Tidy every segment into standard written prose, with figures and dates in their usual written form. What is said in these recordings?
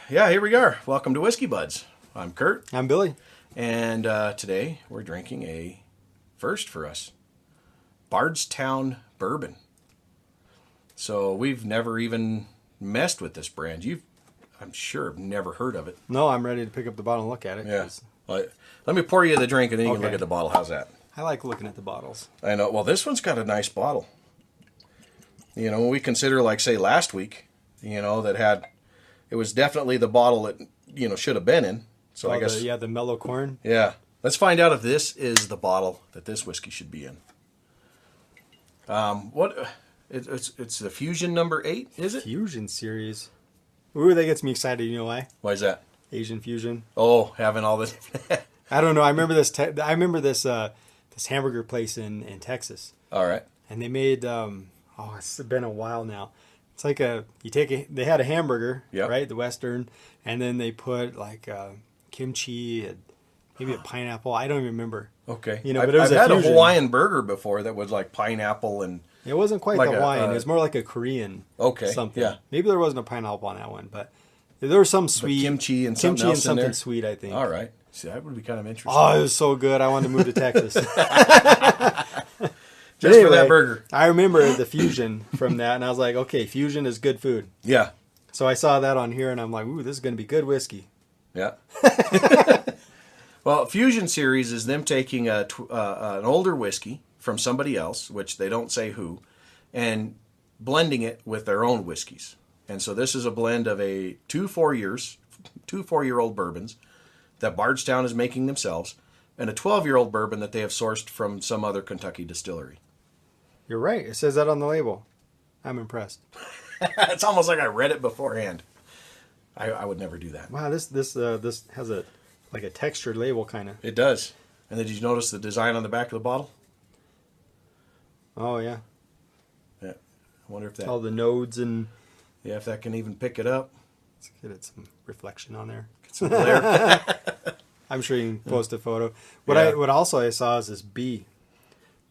Yeah, here we are. Welcome to Whiskey Buds. I'm Kurt, I'm Billy. and today we're drinking a first for us, Bardstown Bourbon. So we've never even messed with this brand. I'm sure, never heard of it. No, I'm ready to pick up the bottle and look at it. Yeah. Let me pour you the drink, and then you can Okay. look at the bottle. How's that? I like looking at the bottles. I know. Well, this one's got a nice bottle. You know, when we consider, like, say, last week, it was definitely the bottle that, should have been in. So I guess. The mellow corn. Yeah. Let's find out if this is the bottle that this whiskey should be in. It's the Fusion number 8, is it? Fusion series. Ooh, that gets me excited. You know why? Why is that? Asian fusion. Oh, having all this. I don't know. I remember this. I remember this hamburger place in Texas, All right. and they made. It's been a while now. It's like they had a hamburger, Yep. right? The Western, and then they put like kimchi and maybe a pineapple. I don't even remember. Okay. But it was I've had fusion. a Hawaiian burger before that was like pineapple and. It wasn't quite Like the a, Hawaiian. It was more like a Korean something. Yeah. Maybe there wasn't a pineapple on that one, but there was some sweet. Kimchi and something else in something there? sweet, I think. All right. See, that would be kind of interesting. Oh, it was so good. I wanted to move to Texas. Just for that burger. I remember the fusion from that, and I was like, okay, fusion is good food. Yeah. So I saw that on here, and I'm like, ooh, this is going to be good whiskey. Yeah. Well, Fusion Series is them taking an older whiskey from somebody else, which they don't say who, and blending it with their own whiskeys. And so this is a blend of two 4-year-old bourbons that Bardstown is making themselves, and a 12-year-old bourbon that they have sourced from some other Kentucky distillery. You're right. It says that on the label. I'm impressed. It's almost like I read it beforehand. I would never do that. Wow, this has a textured label kind of. It does. And then did you notice the design on the back of the bottle? Oh yeah. Yeah. I wonder if that. All the nodes and. Yeah, if that can even pick it up. Let's get it some reflection on there. Get some glare. I'm sure you can post a photo. Yeah. What also I saw is this bee,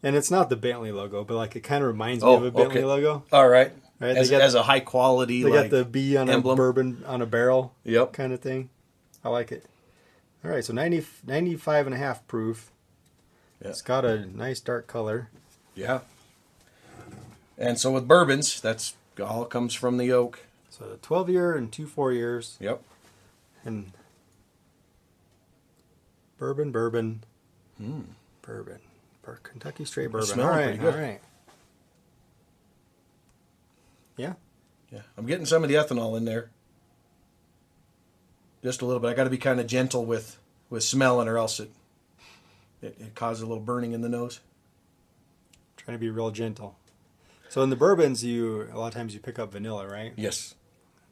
and it's not the Bentley logo, but like it kind of reminds me of a Bentley logo. All right. Right? As a high quality, They like got the bee on emblem. a bourbon on a barrel. Yep. Kind of thing. I like it. All right, so 95.5 proof. Yeah. It's got a nice dark color. Yeah. And so with bourbons, that's all comes from the oak. So 12-year and 2 4-years. Yep. And bourbon. Bourbon. Kentucky straight bourbon. smelling All right, pretty good. all right. Yeah. Yeah. I'm getting some of the ethanol in there. Just a little bit. I got to be kind of gentle with smelling, or else it causes a little burning in the nose. Trying to be real gentle. So in the bourbons, a lot of times you pick up vanilla, right? Yes.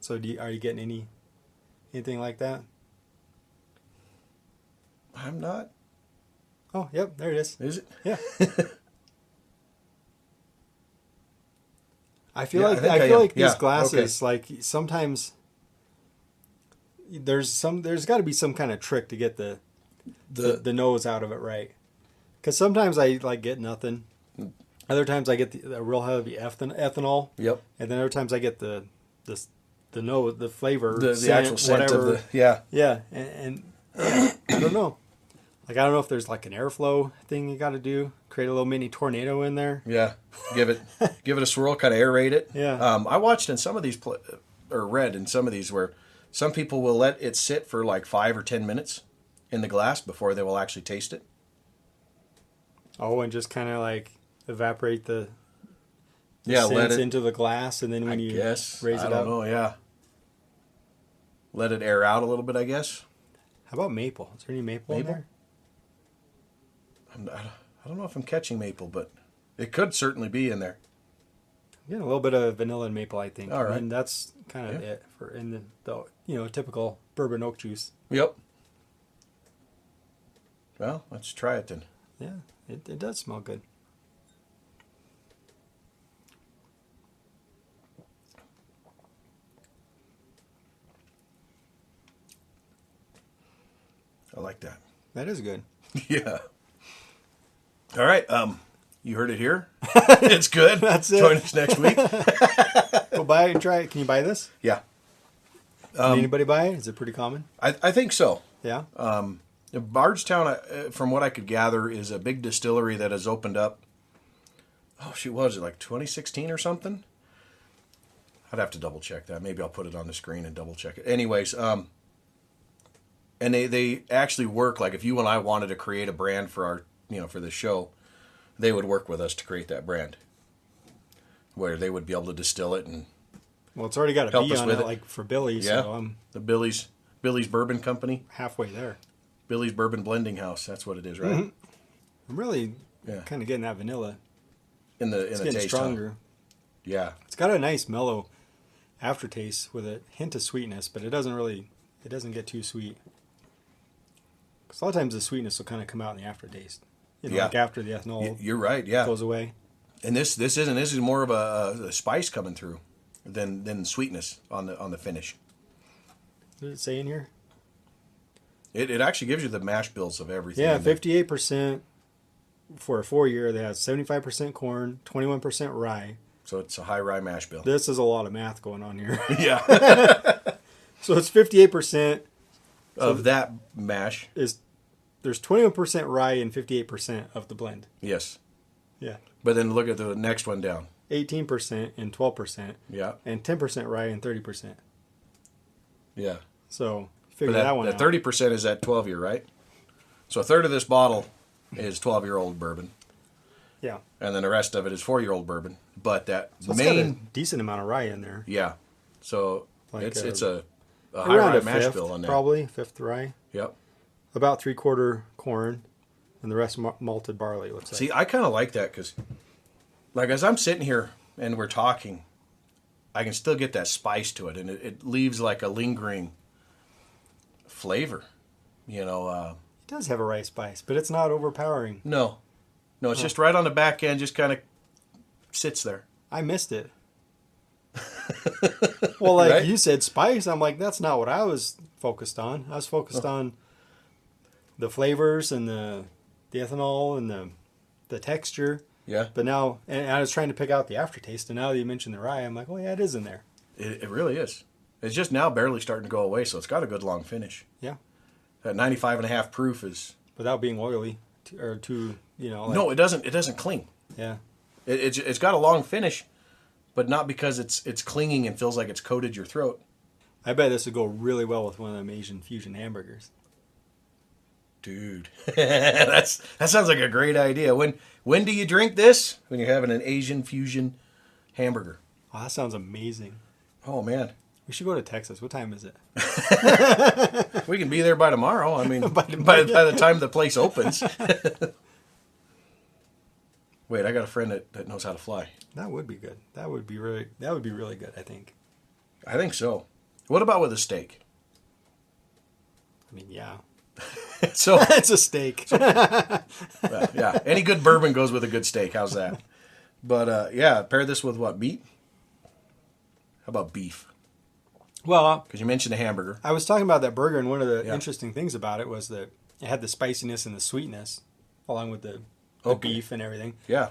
So are you getting anything like that? I'm not. Oh, yep, there it is. Is it? Yeah. I feel Yeah, like I think I I feel am. like these Yeah, glasses, like sometimes there's got to be some kind of trick to get the nose out of it right. Because sometimes I like get nothing. Other times I get the real heavy ethanol. Yep. And then other times I get the nose, the flavor, The scent, actual scent whatever. of the yeah. Yeah, and yeah, I don't know. Like I don't know if there's like an airflow thing you got to do, create a little mini tornado in there. Yeah, give it a swirl, kind of aerate it. Yeah. I watched in some of these, or read in some of these, where some people will let it sit for like 5 or 10 minutes in the glass before they will actually taste it. Oh, and just kind of like evaporate the Yeah, let scents it into the glass, and then when you raise it I up. don't know. Yeah, let it air out a little bit, I guess. How about maple? Is there any maple in there? I don't know if I'm catching maple, but it could certainly be in there. I'm getting a little bit of vanilla and maple, I think. All right. And that's kind of it for in the typical bourbon oak juice. Yep. Well, let's try it then. Yeah, it does smell good. I like that. That is good. Yeah. All right. You heard it here. It's good. That's it. Join us next week. Go buy it and try it. Can you buy this? Yeah. Can anybody buy it? Is it pretty common? I think so. Yeah. Bardstown, from what I could gather, is a big distillery that has opened up. Oh, shoot, what was it, like 2016 or something? I'd have to double check that. Maybe I'll put it on the screen and double check it. Anyways, and they actually work, like if you and I wanted to create a brand for our, for this show, they would work with us to create that brand, where they would be able to distill it and well, it's already got a help B us on with it, it. like for Billy's. Yeah, So I'm the Billy's Bourbon Company. halfway there. Billy's Bourbon Blending House. That's what it is, right? Mm-hmm. I'm really Yeah. kind of getting that vanilla. In the It's getting taste, stronger. huh? Yeah. It's got a nice mellow aftertaste with a hint of sweetness, but it doesn't get too sweet. Because a lot of times the sweetness will kind of come out in the aftertaste. Yeah. Like after the ethanol You're right. Yeah. goes away. And this is more of a spice coming through than sweetness on the finish. What does it say in here? It actually gives you the mash bills of everything. Yeah, in there. 58% for a 4-year. They have 75% corn, 21% rye. So it's a high rye mash bill. This is a lot of math going on here. Yeah. So it's 58% Of that mash. there's 21% rye and 58% of the blend. Yes. Yeah. But then look at the next one down. 18% and 12%. Yeah. And 10% rye and 30%. Yeah. So But figure that one that out. 30% is that 12-year, right? So a third of this bottle is 12-year-old bourbon, Yeah. and then the rest of it is 4-year-old bourbon. But that So it's got a main, decent amount of rye in there. yeah. So Like it's a high Around rye a mash fifth, bill on there. probably fifth rye. Yep. About 3/4 corn, and the rest malted barley. Looks like. See, I kind of like that because, like, as I'm sitting here and we're talking, I can still get that spice to it, and it leaves like a lingering flavor. It does have a rye spice, but it's not overpowering. No, it's just right on the back end, just kind of sits there. I missed it. Well, like Right? you said, spice. I'm like, that's not what I was focused on. I was focused on the flavors and the ethanol and the texture. Yeah, But now, and I was trying to pick out the aftertaste, and now that you mentioned the rye, I'm like, oh yeah, it is in there. it really is. It's just now barely starting to go away, so it's got a good long finish. Yeah, That 95.5 proof is without being oily or too, like, no, it doesn't. It doesn't cling. Yeah, It's got a long finish, but not because it's clinging and feels like it's coated your throat. I bet this would go really well with one of them Asian fusion hamburgers. Dude, that sounds like a great idea. When do you drink this? When you're having an Asian fusion hamburger. Oh, that sounds amazing. Oh man, We should go to Texas. What time is it? we can be there by tomorrow. I mean, by tomorrow. the time the place opens. Wait, I got a friend that knows how to fly. That would be good. That would be really good, I think. I think so. What about with a steak? I mean, yeah. So It's a steak. yeah, any good bourbon goes with a good steak. How's that? But yeah, pair this with what, meat? How about beef? Well, Because you mentioned a hamburger. I was talking about that burger, and one of the Yeah. interesting things about it was that it had the spiciness and the sweetness, along with the Okay. beef and everything. Yeah,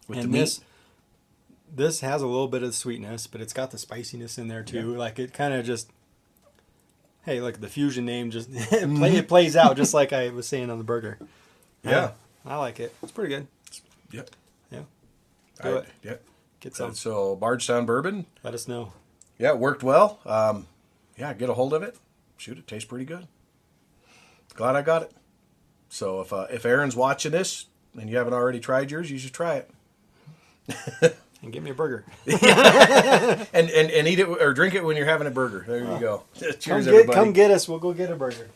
with And the meat. this has a little bit of sweetness, but it's got the spiciness in there too. Yeah. Like it kind of just, hey, like the fusion name just it plays out just like I was saying on the burger. Yeah. I like it. It's pretty good. Yep. Yeah, do it. Yep. Get some. So Bardstown Bourbon. Let us know. Yeah, it worked well. Yeah, get a hold of it. Shoot, it tastes pretty good. Glad I got it. So if Aaron's watching this and you haven't already tried yours, you should try it. And get me a burger. And eat it or drink it when you're having a burger. There you go. Cheers, everybody. Come get us. We'll go get a burger.